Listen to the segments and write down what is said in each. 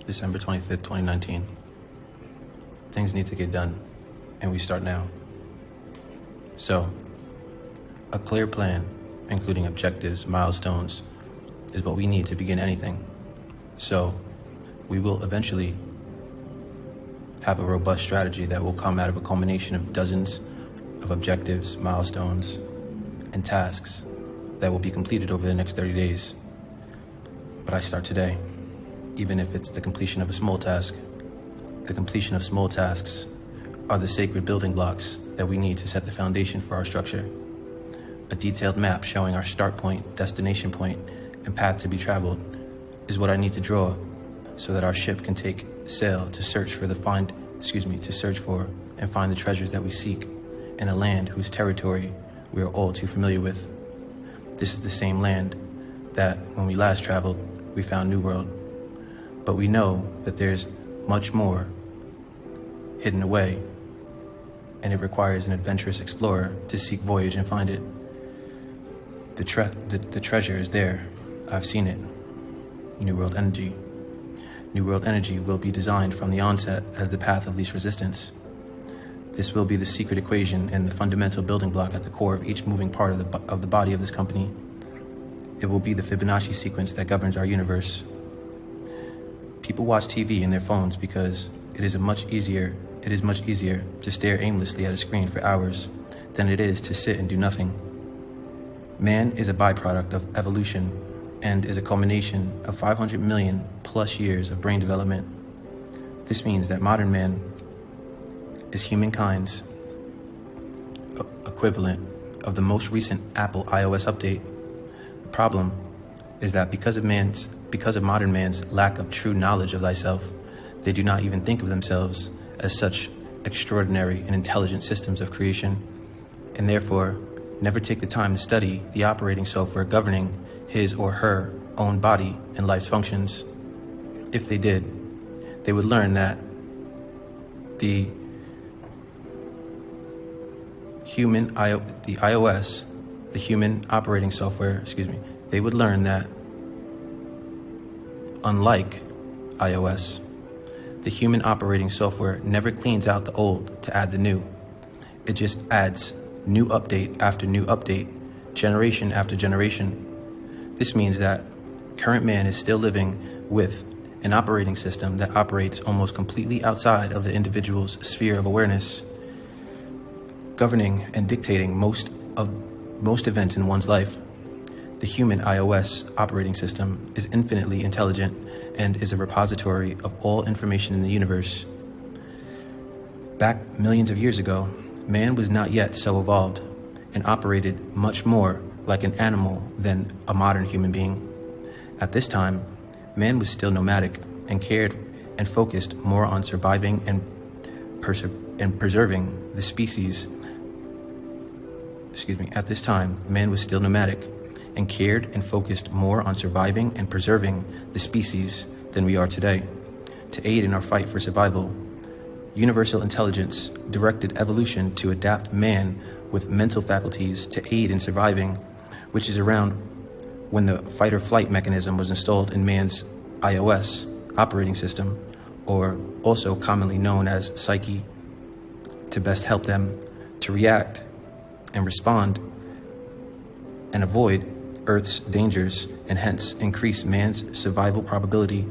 December 25th, 2019. Things need to get done, and we start now. So, a clear plan, including objectives, milestones, is what we need to begin anything. So, we will eventually have a robust strategy that will come out of a culmination of dozens of objectives, milestones, and tasks that will be completed over the next 30 days. But I start today, even if it's the completion of a small task. The completion of small tasks are the sacred building blocks that we need to set the foundation for our structure. A detailed map showing our start point, destination point, and path to be traveled is what I need to draw so that our ship can take sail to search for and find the treasures that we seek in a land whose territory we are all too familiar with. This is the same land that, when we last traveled, we found New World. But we know that there's much more hidden away, and it requires an adventurous explorer to seek voyage and find it. The treasure is there. I've seen it. New World energy. New World energy will be designed from the onset as the path of least resistance. This will be the secret equation and the fundamental building block at the core of each moving part of the body of this company. It will be the Fibonacci sequence that governs our universe. People watch TV in their phones because it is much easier to stare aimlessly at a screen for hours than it is to sit and do nothing. Man is a byproduct of evolution and is a culmination of 500 million plus years of brain development. This means that modern man is humankind's equivalent of the most recent Apple iOS update. The problem is that because of modern man's lack of true knowledge of thyself, they do not even think of themselves as such extraordinary and intelligent systems of creation, and therefore never take the time to study the operating software governing his or her own body and life's functions. If they did, they would learn that the human operating software, they would learn that unlike iOS, the human operating software never cleans out the old to add the new. It just adds new update after new update, generation after generation. This means that current man is still living with an operating system that operates almost completely outside of the individual's sphere of awareness, governing and dictating most events in one's life. The human iOS operating system is infinitely intelligent and is a repository of all information in the universe. Back millions of years ago, man was not yet so evolved and operated much more like an animal than a modern human being. At this time, man was still nomadic and cared and focused more on surviving and preserving the species. At this time, man was still nomadic and cared and focused more on surviving and preserving the species than we are today. To aid in our fight for survival, universal intelligence directed evolution to adapt man with mental faculties to aid in surviving, which is around when the fight or flight mechanism was installed in man's iOS operating system, or also commonly known as psyche, to best help them to react and respond and avoid Earth's dangers and hence increase man's survival probability.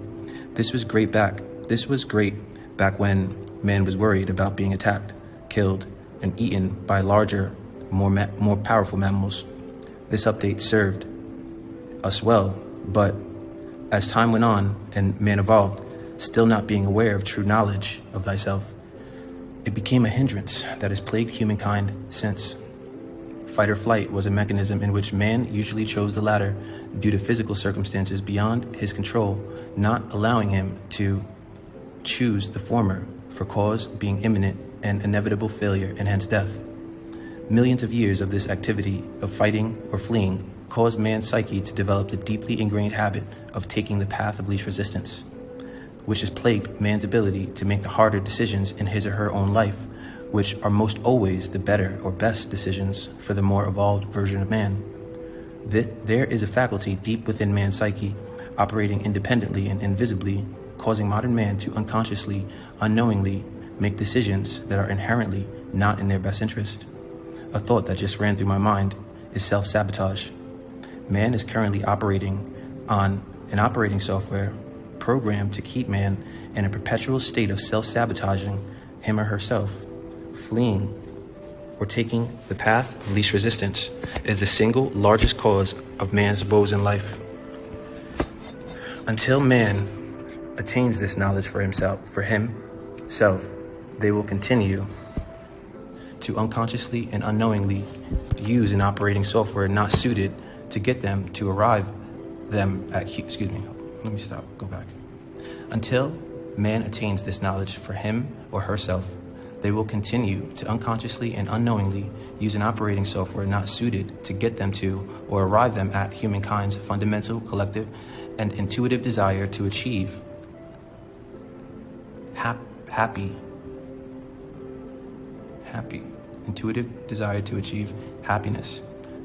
This was great back when man was worried about being attacked, killed, and eaten by larger, more powerful mammals. This update served us well, but as time went on and man evolved, still not being aware of true knowledge of thyself, it became a hindrance that has plagued humankind since. Fight or flight was a mechanism in which man usually chose the latter due to physical circumstances beyond his control, not allowing him to choose the former for cause being imminent and inevitable failure and hence death. Millions of years of this activity of fighting or fleeing caused man's psyche to develop the deeply ingrained habit of taking the path of least resistance, which has plagued man's ability to make the harder decisions in his or her own life, which are most always the better or best decisions for the more evolved version of man. There is a faculty deep within man's psyche, operating independently and invisibly, causing modern man to unconsciously, unknowingly make decisions that are inherently not in their best interest. A thought that just ran through my mind is self-sabotage. Man is currently operating on an operating software programmed to keep man in a perpetual state of self-sabotaging him or herself. Fleeing or taking the path of least resistance is the single largest cause of man's woes in life. Until man attains this knowledge for himself, they will continue to unconsciously and unknowingly use an operating software not suited to get them to arrive them at, Until man attains this knowledge for him or herself, they will continue to unconsciously and unknowingly use an operating software not suited to get them to or arrive them at humankind's fundamental, collective, and intuitive desire to achieve intuitive desire to achieve happiness.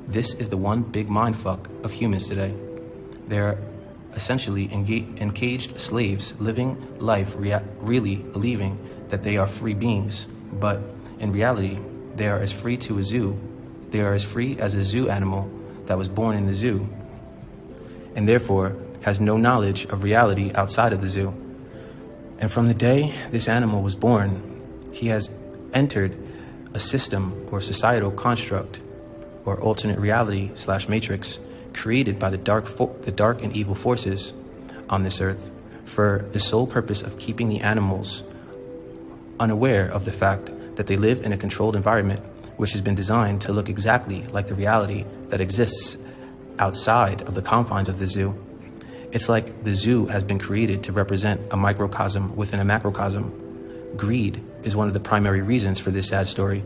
This is the one big mindfuck of humans today. They're essentially encaged slaves living life really believing that they are free beings, but in reality, they are as free as a zoo animal that was born in the zoo, and therefore has no knowledge of reality outside of the zoo. And from the day this animal was born, he has entered a system or societal construct or alternate reality / matrix created by the dark and evil forces on this earth for the sole purpose of keeping the animals unaware of the fact that they live in a controlled environment which has been designed to look exactly like the reality that exists outside of the confines of the zoo. It's like the zoo has been created to represent a microcosm within a macrocosm. Greed is one of the primary reasons for this sad story.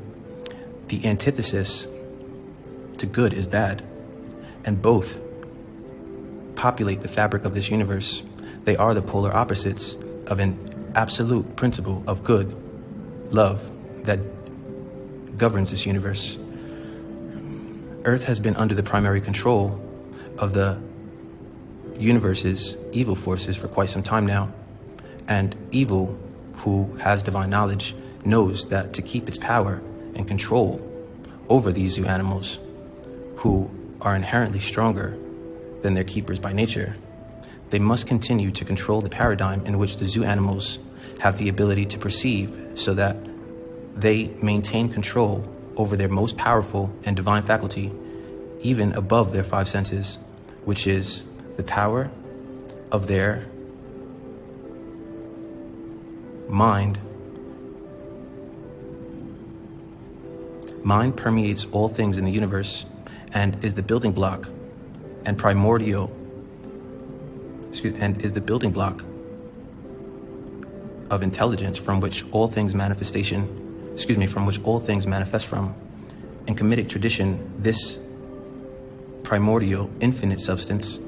The antithesis to good is bad, and both populate the fabric of this universe. They are the polar opposites of an absolute principle of good, love, that governs this universe. Earth has been under the primary control of the universe's evil forces for quite some time now, and evil, who has divine knowledge, knows that to keep its power and control over these zoo animals, who are inherently stronger than their keepers by nature, they must continue to control the paradigm in which the zoo animals have the ability to perceive, so that they maintain control over their most powerful and divine faculty, even above their five senses, which is the power of their mind. Mind permeates all things in the universe and is the building block and is the building block of intelligence from which all things manifest from. In Kemetic tradition, this primordial infinite substance,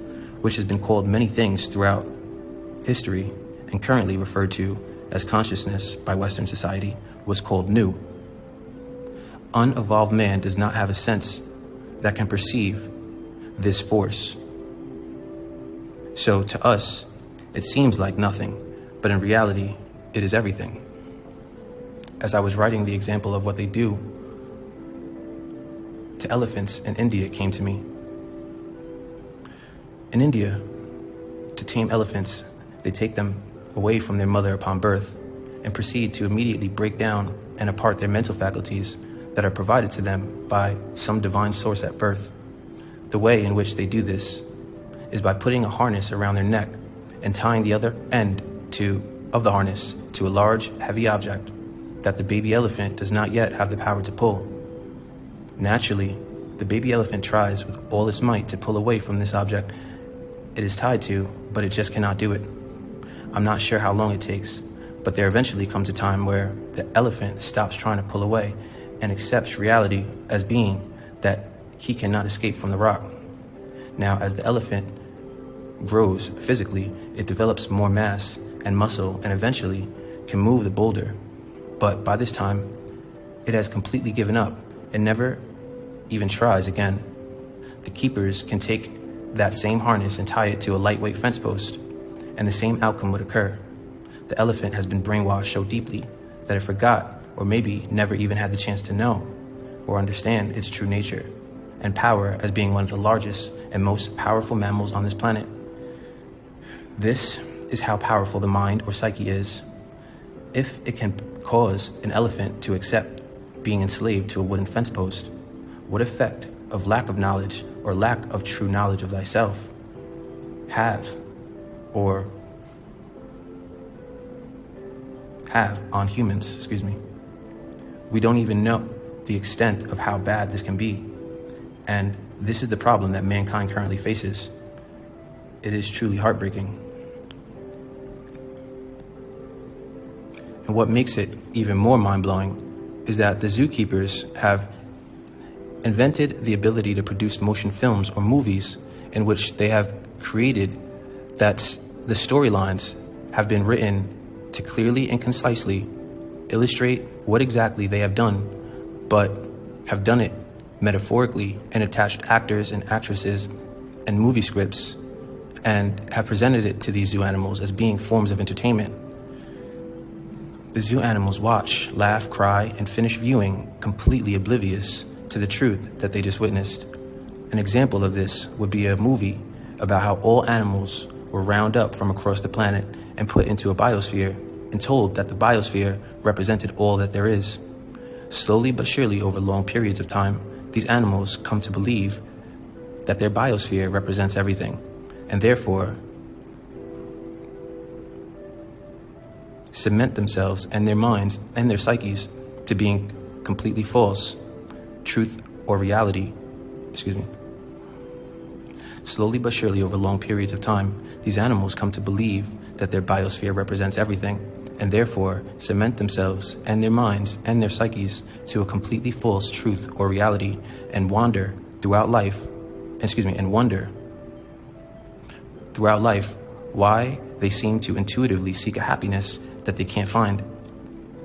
which has been called many things throughout history and currently referred to as consciousness by Western society, was called Nu. Unevolved man does not have a sense that can perceive this force. So to us, it seems like nothing, but in reality, it is everything. As I was writing the example of what they do to elephants in India, it came to me. In India, to tame elephants, they take them away from their mother upon birth and proceed to immediately break down and apart their mental faculties that are provided to them by some divine source at birth. The way in which they do this is by putting a harness around their neck and tying the other end of the harness to a large, heavy object that the baby elephant does not yet have the power to pull. Naturally, the baby elephant tries with all its might to pull away from this object it is tied to, but it just cannot do it. I'm not sure how long it takes, but there eventually comes a time where the elephant stops trying to pull away and accepts reality as being that he cannot escape from the rock. Now, as the elephant grows physically, it develops more mass and muscle and eventually can move the boulder. But by this time, it has completely given up and never even tries again. The keepers can take that same harness and tie it to a lightweight fence post, and the same outcome would occur. the elephant has been brainwashed so deeply that it forgot, or maybe never even had the chance to know or understand its true nature and power as being one of the largest and most powerful mammals on this planet. This is how powerful the mind or psyche is. If it can cause an elephant to accept being enslaved to a wooden fence post, what effect of lack of knowledge or lack of true knowledge of thyself have on humans, We don't even know the extent of how bad this can be. And this is the problem that mankind currently faces. It is truly heartbreaking. And what makes it even more mind-blowing is that the zookeepers have invented the ability to produce motion films or movies in which they have created that the storylines have been written to clearly and concisely illustrate what exactly they have done, but have done it metaphorically and attached actors and actresses and movie scripts and have presented it to these zoo animals as being forms of entertainment. The zoo animals watch, laugh, cry, and finish viewing completely oblivious to the truth that they just witnessed. An example of this would be a movie about how all animals were rounded up from across the planet and put into a biosphere and told that the biosphere represented all that there is. Slowly but surely over long periods of time, these animals come to believe that their biosphere represents everything, and therefore cement themselves and their minds and their psyches to being completely false, truth or reality. Slowly but surely over long periods of time, these animals come to believe that their biosphere represents everything, and therefore cement themselves and their minds and their psyches to a completely false truth or reality and wonder throughout life why they seem to intuitively seek a happiness that they can't find.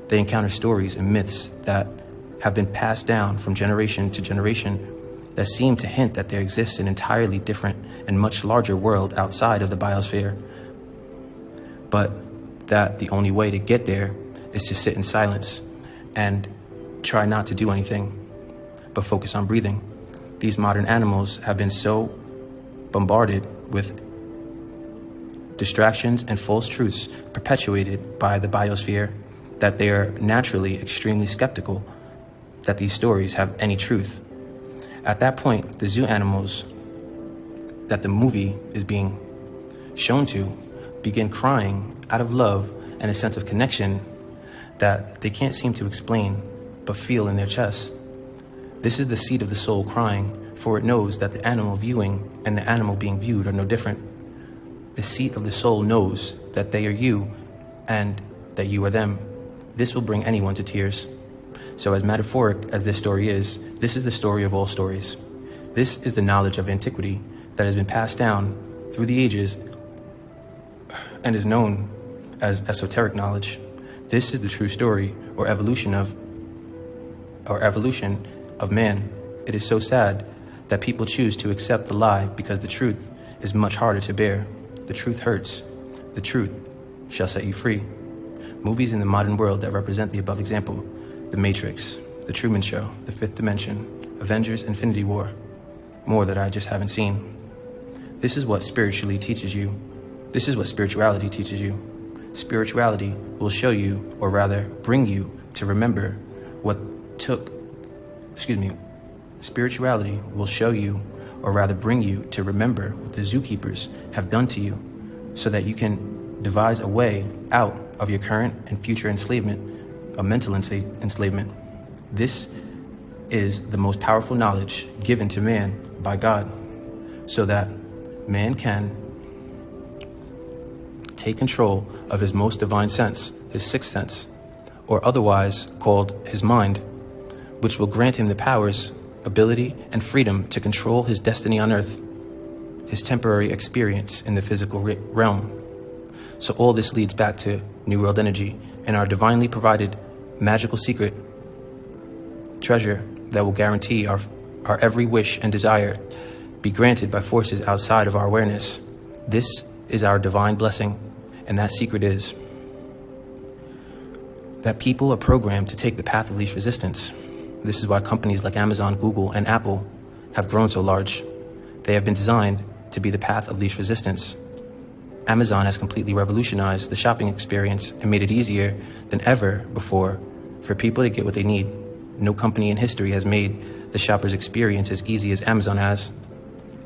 They encounter stories and myths that have been passed down from generation to generation that seem to hint that there exists an entirely different and much larger world outside of the biosphere, but that the only way to get there is to sit in silence and try not to do anything, but focus on breathing. These modern animals have been so bombarded with distractions and false truths perpetuated by the biosphere that they are naturally extremely skeptical that these stories have any truth. At that point, the zoo animals that the movie is being shown to begin crying out of love and a sense of connection that they can't seem to explain but feel in their chest. This is the seed of the soul crying, for it knows that the animal viewing and the animal being viewed are no different. The seed of the soul knows that they are you and that you are them. This will bring anyone to tears. So as metaphoric as this story is, this is the story of all stories. This is the knowledge of antiquity that has been passed down through the ages and is known as esoteric knowledge. This is the true story or evolution of man. It is so sad that people choose to accept the lie because the truth is much harder to bear. The truth hurts. The truth shall set you free. Movies in the modern world that represent the above example: The Matrix, The Truman Show, The Fifth Dimension, Avengers, Infinity War. More that I just haven't seen. This is what spirituality teaches you. Spirituality will show you, or rather bring you to remember Spirituality will show you, or rather bring you to remember what the zookeepers have done to you, so that you can devise a way out of your current and future enslavement, a mental enslavement. This is the most powerful knowledge given to man by God, so that man can take control of his most divine sense, his sixth sense, or otherwise called his mind, which will grant him the powers, ability, and freedom to control his destiny on earth, his temporary experience in the physical realm. So all this leads back to New World energy and our divinely provided magical secret treasure that will guarantee our every wish and desire be granted by forces outside of our awareness. This is our divine blessing, and that secret is that people are programmed to take the path of least resistance. This is why companies like Amazon, Google, and Apple have grown so large. They have been designed to be the path of least resistance. Amazon has completely revolutionized the shopping experience and made it easier than ever before for people to get what they need. No company in history has made the shopper's experience as easy as Amazon has.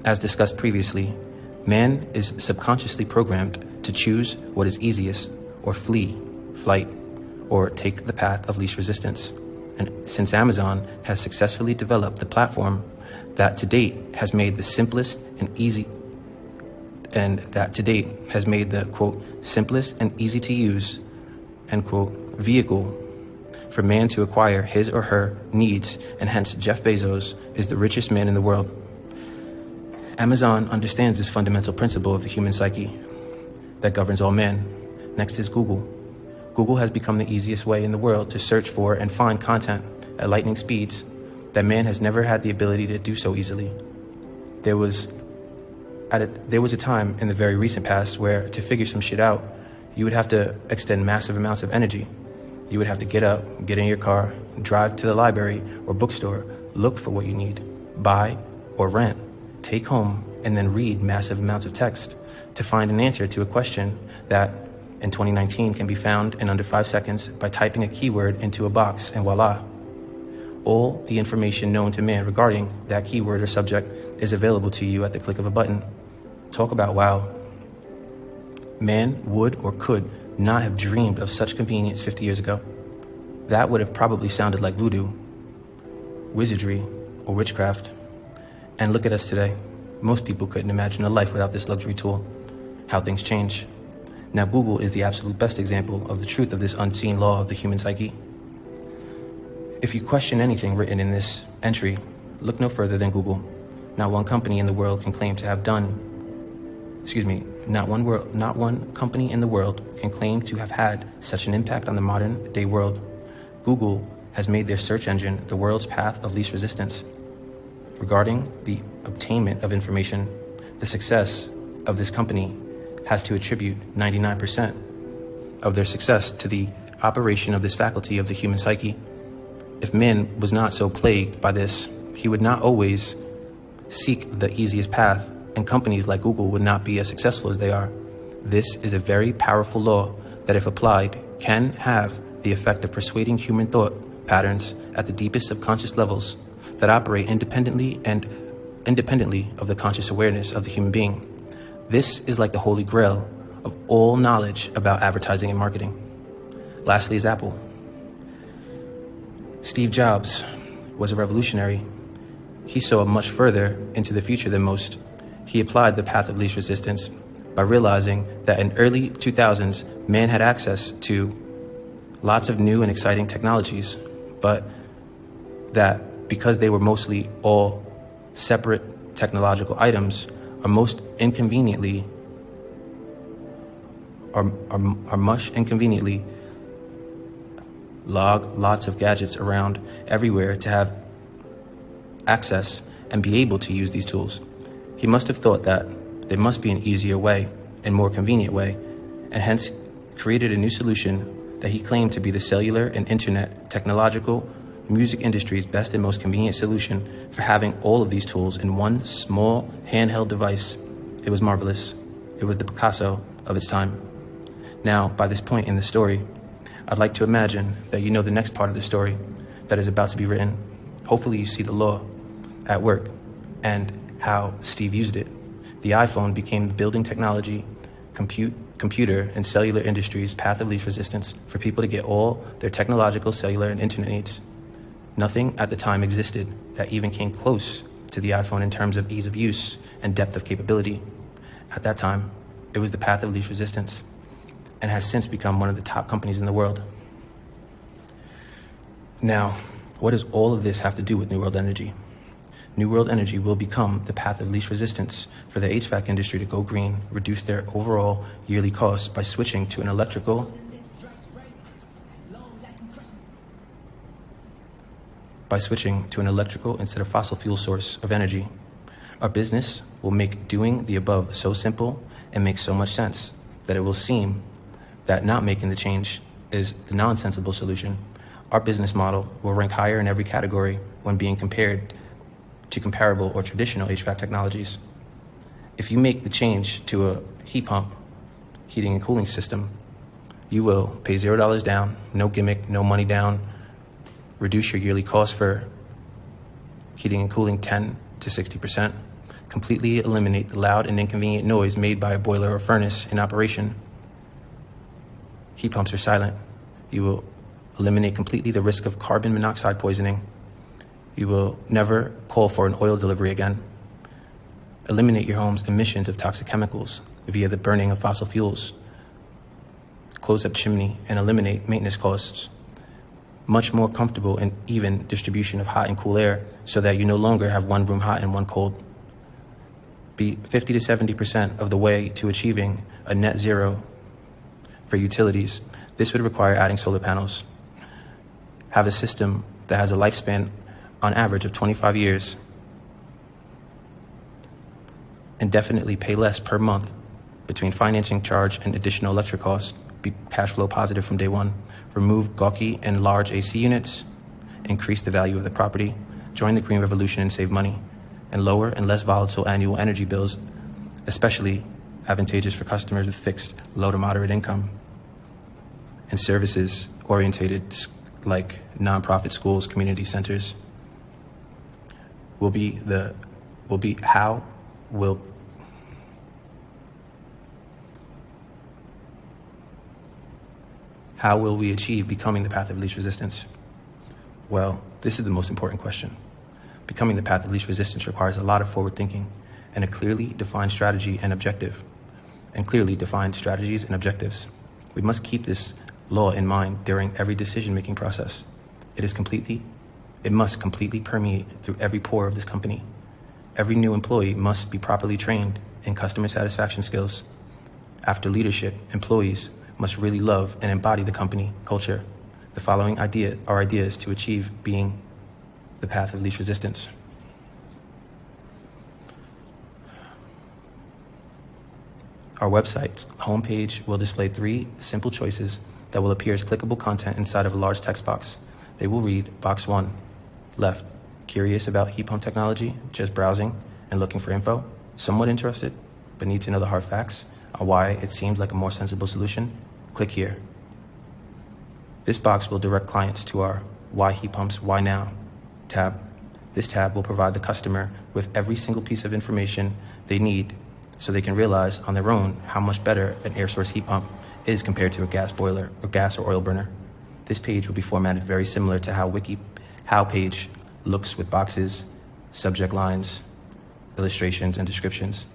As discussed previously, man is subconsciously programmed to choose what is easiest, or flee, flight, or take the path of least resistance. And since Amazon has successfully developed the platform that to date has made the simplest and easy quote, simplest and easy to use, end quote, vehicle for man to acquire his or her needs, and hence Jeff Bezos is the richest man in the world. Amazon understands this fundamental principle of the human psyche that governs all man. Next is Google. Google has become the easiest way in the world to search for and find content at lightning speeds that man has never had the ability to do so easily. There was a time in the very recent past where to figure some shit out, you would have to extend massive amounts of energy. You would have to get up, get in your car, drive to the library or bookstore, look for what you need, buy or rent, take home, and then read massive amounts of text to find an answer to a question that in 2019 can be found in under 5 seconds by typing a keyword into a box, and voila. All the information known to man regarding that keyword or subject is available to you at the click of a button. Talk about wow. Man would or could not have dreamed of such convenience 50 years ago. That would have probably sounded like voodoo, wizardry, or witchcraft. And look at us today. Most people couldn't imagine a life without this luxury tool. How things change. Now Google is the absolute best example of the truth of this unseen law of the human psyche. If you question anything written in this entry, look no further than Google. Not one company in the world can claim to have not one company in the world can claim to have had such an impact on the modern day world. Google has made their search engine the world's path of least resistance. Regarding the obtainment of information, the success of this company has to attribute 99% of their success to the operation of this faculty of the human psyche. If man was not so plagued by this, he would not always seek the easiest path, and companies like Google would not be as successful as they are. This is a very powerful law that, if applied, can have the effect of persuading human thought patterns at the deepest subconscious levels that operate independently of the conscious awareness of the human being. This is like the holy grail of all knowledge about advertising and marketing. Lastly is Apple. Steve Jobs was a revolutionary. He saw much further into the future than most. He applied the path of least resistance by realizing that in early 2000s, man had access to lots of new and exciting technologies, but that because they were mostly all separate technological items, are much inconveniently log lots of gadgets around everywhere to have access and be able to use these tools. He must have thought that there must be an easier way and more convenient way, and hence created a new solution that he claimed to be the cellular and internet technological music industry's best and most convenient solution for having all of these tools in one small handheld device. It was marvelous. It was the Picasso of its time. Now, by this point in the story, I'd like to imagine that you know the next part of the story that is about to be written. Hopefully you see the law at work and how Steve used it. The iPhone became the building technology, computer, and cellular industry's path of least resistance for people to get all their technological, cellular, and internet needs. Nothing at the time existed that even came close to the iPhone in terms of ease of use and depth of capability. At that time, it was the path of least resistance and has since become one of the top companies in the world. Now, what does all of this have to do with New World Energy? New World Energy will become the path of least resistance for the HVAC industry to go green, reduce their overall yearly costs by switching to an electrical instead of fossil fuel source of energy. Our business will make doing the above so simple and make so much sense that it will seem that not making the change is the non-sensible solution. Our business model will rank higher in every category when being compared to comparable or traditional HVAC technologies. If you make the change to a heat pump, heating and cooling system, you will pay $0 down, no gimmick, no money down, reduce your yearly cost for heating and cooling 10 to 60%, completely eliminate the loud and inconvenient noise made by a boiler or furnace in operation. Heat pumps are silent. You will eliminate completely the risk of carbon monoxide poisoning. You will never call for an oil delivery again. Eliminate your home's emissions of toxic chemicals via the burning of fossil fuels. Close up chimney and eliminate maintenance costs. Much more comfortable and even distribution of hot and cool air so that you no longer have one room hot and one cold. Be 50 to 70% of the way to achieving a net zero for utilities. This would require adding solar panels. Have a system that has a lifespan on average of 25 years. And definitely pay less per month between financing charge and additional electric costs. Be cash flow positive from day one. Remove gawky and large AC units. Increase the value of the property. Join the green revolution and save money. And lower and less volatile annual energy bills, especially advantageous for customers with fixed low to moderate income. And services orientated like nonprofit schools, community centers. How will we achieve becoming the path of least resistance? Well, this is the most important question. Becoming the path of least resistance requires a lot of forward thinking and a clearly defined strategy and objective, and clearly defined strategies and objectives. We must keep this law in mind during every decision-making process. It must completely permeate through every pore of this company. Every new employee must be properly trained in customer satisfaction skills. After leadership, employees must really love and embody the company culture. The following are ideas to achieve being the path of least resistance. Our website's homepage will display 3 simple choices that will appear as clickable content inside of a large text box. They will read: box 1, left, curious about heat pump technology, just browsing and looking for info, somewhat interested, but need to know the hard facts on why it seems like a more sensible solution, click here. This box will direct clients to our Why Heat Pumps, Why Now tab. This tab will provide the customer with every single piece of information they need so they can realize on their own how much better an air source heat pump is compared to a gas boiler or gas or oil burner. This page will be formatted very similar to how page looks, with boxes, subject lines, illustrations, and descriptions.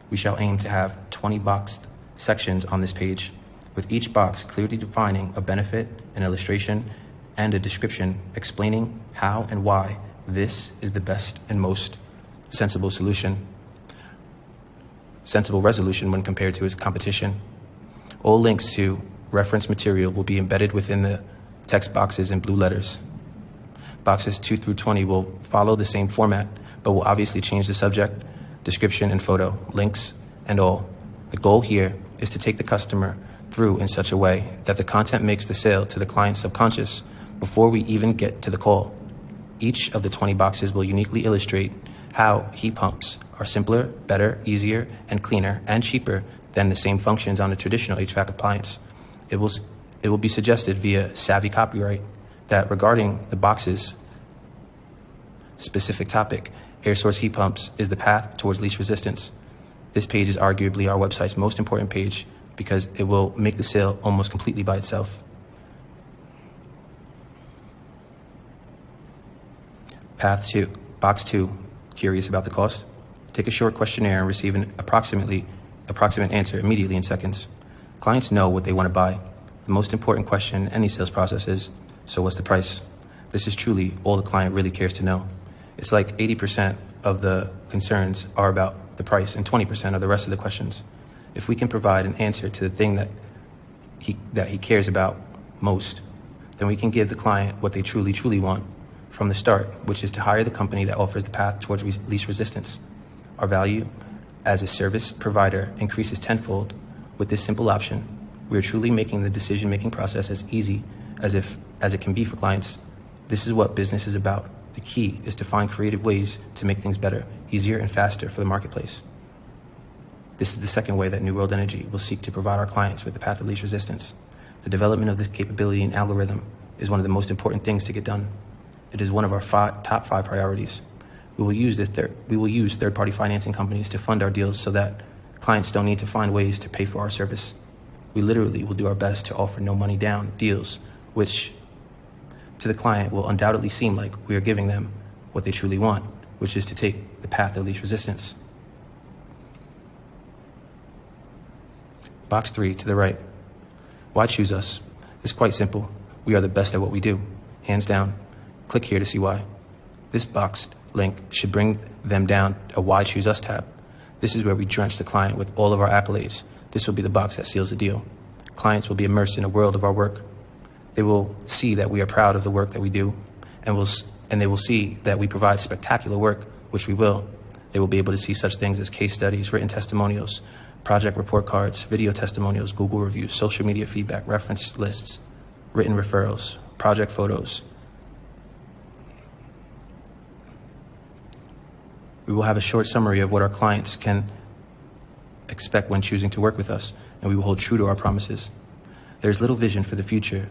We shall aim to have 20 boxed sections on this page, with each box clearly defining a benefit, an illustration, and a description explaining how and why this is the best and most sensible resolution when compared to its competition. All links to reference material will be embedded within the text boxes in blue letters. Boxes 2 through 20 will follow the same format, but will obviously change the subject, description, and photo, links, and all. The goal here is to take the customer through in such a way that the content makes the sale to the client's subconscious before we even get to the call. Each of the 20 boxes will uniquely illustrate how heat pumps are simpler, better, easier, and cleaner, and cheaper than the same functions on a traditional HVAC appliance. It will be suggested via savvy copyright that regarding the box's specific topic, air source heat pumps is the path towards least resistance. This page is arguably our website's most important page because it will make the sale almost completely by itself. Path 2, box 2, curious about the cost? Take a short questionnaire and receive an approximate answer immediately in seconds. Clients know what they want to buy. The most important question in any sales process is, so what's the price? This is truly all the client really cares to know. It's like 80% of the concerns are about the price and 20% of the rest of the questions. If we can provide an answer to the thing that he cares about most, then we can give the client what they truly want from the start, which is to hire the company that offers the path towards least resistance. Our value as a service provider increases tenfold with this simple option. We are truly making the decision-making process as easy as it can be for clients. This is what business is about. The key is to find creative ways to make things better, easier, and faster for the marketplace. This is the second way that New World Energy will seek to provide our clients with the path of least resistance. The development of this capability and algorithm is one of the most important things to get done. It is one of our top 5 priorities. We will use third-party financing companies to fund our deals so that clients don't need to find ways to pay for our service. We literally will do our best to offer no money down deals, which to the client will undoubtedly seem like we are giving them what they truly want, which is to take the path of least resistance. Box 3 to the right. Why choose us? It's quite simple. We are the best at what we do, hands down. Click here to see why. This boxed link should bring them down a Why Choose Us tab. This is where we drench the client with all of our accolades. This will be the box that seals the deal. Clients will be immersed in a world of our work. They will see that we are proud of the work that we do, and they will see that we provide spectacular work, which we will. They will be able to see such things as case studies, written testimonials, project report cards, video testimonials, Google reviews, social media feedback, reference lists, written referrals, project photos. We will have a short summary of what our clients can expect when choosing to work with us, and we will hold true to our promises. There's little vision for the future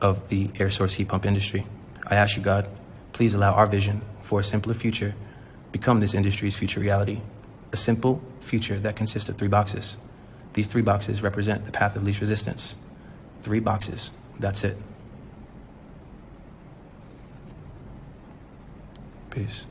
of the air source heat pump industry. I ask you, God, please allow our vision for a simpler future become this industry's future reality. A simple future that consists of 3 boxes. These 3 boxes represent the path of least resistance. 3 boxes, that's it. Peace.